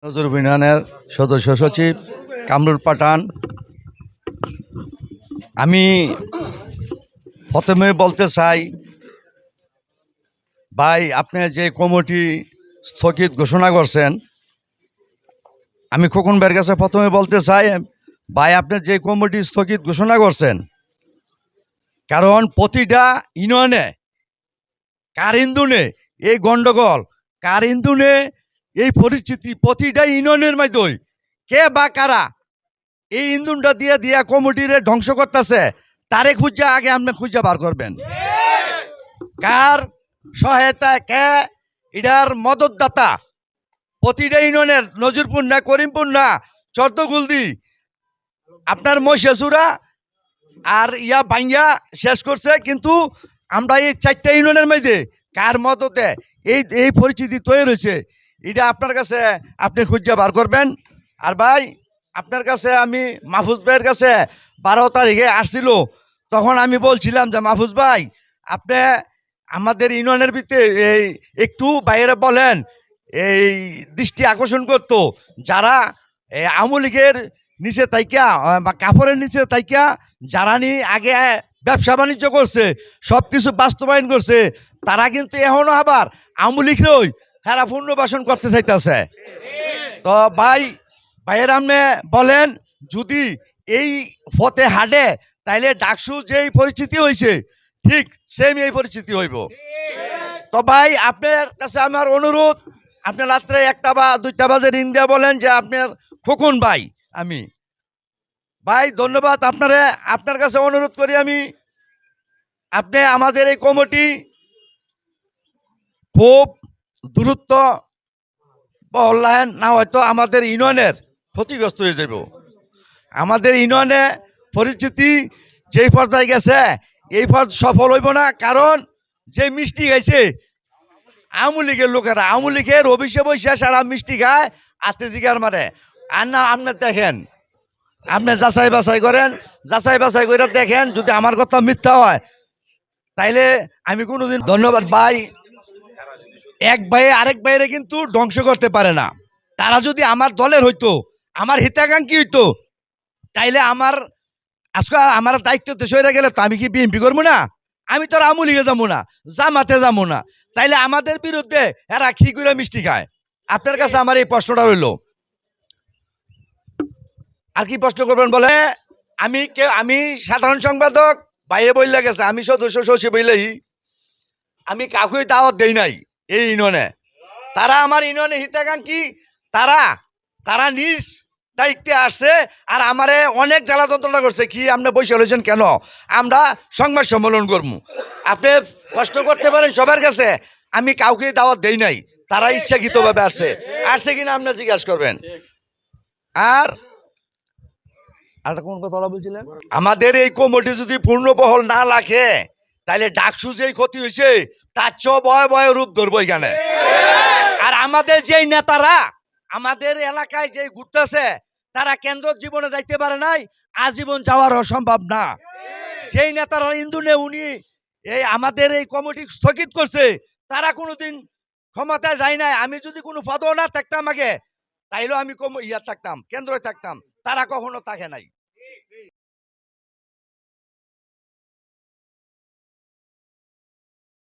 নজরুল ইউনিয়নের সদস্য সচিব কামরুল পাঠান। আমি প্রথমে বলতে চাই, ভাই আপনি যে কমিটি স্থগিত ঘোষণা করছেন, আমি খোকন ভাইয়ের কাছে প্রথমে বলতে চাই, ভাই আপনি যে কমিটি স্থগিত ঘোষণা করছেন, কারণ প্রতিটা ইউনিয়নে কার ইন্ধনে এই গন্ডগোল, কার ইন্ধনে এই পরিস্থিতি, প্রতিটা ইউনিয়নের মধ্যে কে বা কারা এই ইন্ধনটা দিয়ে দিয়া কমিটিরে ধ্বংস করতেছে, তারে খুঁজা আগে আপনি খুঁজা বার করবেন। কার সহায়তায়, কে এটার মদতদাতা। প্রতিটা ইউনিয়নের নজিরপুর না, করিমপুর না, চর্দগুলদি, আপনার মহিষাসুরা আর ইয়া বাইয়া শেষ করছে। কিন্তু আমরা এই 4টা ইউনিয়নের মধ্যে কার মদতে এই এই পরিস্থিতি তৈরি হয়েছে, এটা আপনার কাছে আপনি খুঁজে বার করবেন। আর ভাই আপনার কাছে আমি মাহফুজ ভাইয়ের কাছে 12 তারিখে আসছিল, তখন আমি বলছিলাম যে মাহফুজ ভাই আপনি আমাদের ইউনিয়নের ভিতরে এই একটু বাইরে বলেন, এই দৃষ্টি আকর্ষণ করতো যারা আওয়ামী লীগের নিচে তাইকা বা কাপড়ের নিচে তাইকা যারা নি আগে ব্যবসা বাণিজ্য করছে, সব কিছু বাস্তবায়ন করছে, তারা কিন্তু এখনো আবার আওয়ামী লীগেরই হেরা পুনর্বাসন করতে চাইতেছে। তো ভাইয়ের আপনি বলেন, যদি এই পথে হাঁটে তাইলে ডাকসু যেই পরিস্থিতি হয়েছে ঠিক সেম এই পরিস্থিতি হইব। তো ভাই আপনার কাছে আমার অনুরোধ, আপনি রাত্রে 1টা বা 2টা বাজে রিং দিয়ে বলেন যে আপনার খোকন ভাই আমি। ভাই ধন্যবাদ আপনারে। আপনার কাছে অনুরোধ করি আমি, আপনি আমাদের এই কমিটি খুব দূরত্ব বহলায়ন না, হয়তো আমাদের ইউনিয়নের ক্ষতিগ্রস্ত হয়ে যাব। আমাদের ইউনিয়নে পরিস্থিতি যেই পর্যায়ে গেছে এই পর্যায়ে সফল হইব না, কারণ যে মিষ্টি খাইছে আওয়ামী লীগের লোকেরা, আওয়ামী লীগের অভিষেক বৈশা সারা মিষ্টি খায় আস্তে জিগার মারে। আর না আপনি দেখেন, আপনি যাচাই বাছাই করেন, যাচাই বাছাই করে দেখেন, যদি আমার কথা মিথ্যা হয় তাইলে আমি কোনোদিন। ধন্যবাদ ভাই। এক ভাইয়ে আরেক ভাইয়েরে কিন্তু ধ্বংস করতে পারে না। তারা যদি আমার দলের হইতো, আমার হিতাকাঙ্ক্ষী হইতো, তাইলে আজকে আমার দায়িত্ব সরে গেলে তো আমি কি বিএনপি করবো না? আমি তো আওয়ামী লীগে যাবো না, জামাতে যাবো না। তাইলে আমাদের বিরুদ্ধে এরা কি করে মিষ্টি খায়? আপনার কাছে আমার এই প্রশ্নটা রইল। আর কি প্রশ্ন করবেন বলে? আমি সাধারণ সম্পাদক বাইরে বইলে গেছে, আমি সদস্য সচিব বইলেই আমি কাউকে দাওয়াত দেই নাই এই ইউনিয়নে। তারা আমার ইউনিয়নে হিতাকাঙ্ক্ষী, তারা নিজ দায়িত্বে আসছে, আর আমারে অনেক জ্বালা যন্ত্রণা করছে। কি আপনি বসে হয়েছেন কেন? আমরা সংবাদ সম্মেলন করবো। আপনি প্রশ্ন করতে পারেন সবার কাছে, আমি কাউকে দাওয়াত দেই নাই, তারা ইচ্ছাকৃতভাবে আসছে কিনা আপনি জিজ্ঞাসা করবেন। আর কোন কথা বলছিলেন? আমাদের এই কমিটি যদি পূর্ণবহল না রাখে তাহলে ডাকসু যেই ক্ষতি হয়েছে তার চেয়ে ভয় ভয় রূপ ধরবো এখানে। আর আমাদের যেই নেতারা আমাদের এলাকায় যে ঘুরতেছে, তারা কেন্দ্র জীবনে যাইতে পারে নাই, আজীবন যাওয়ারও সম্ভব না। যেই নেতারা ইন্দুনে উনি এই আমাদের এই কমিটি স্থগিত করছে, তারা কোনোদিন ক্ষমতায় যায় নাই। আমি যদি কোনো পদও না থাকতাম আগে, তাইলেও আমি থাকতাম, কেন্দ্রে থাকতাম, তারা কখনো থাকে নাই।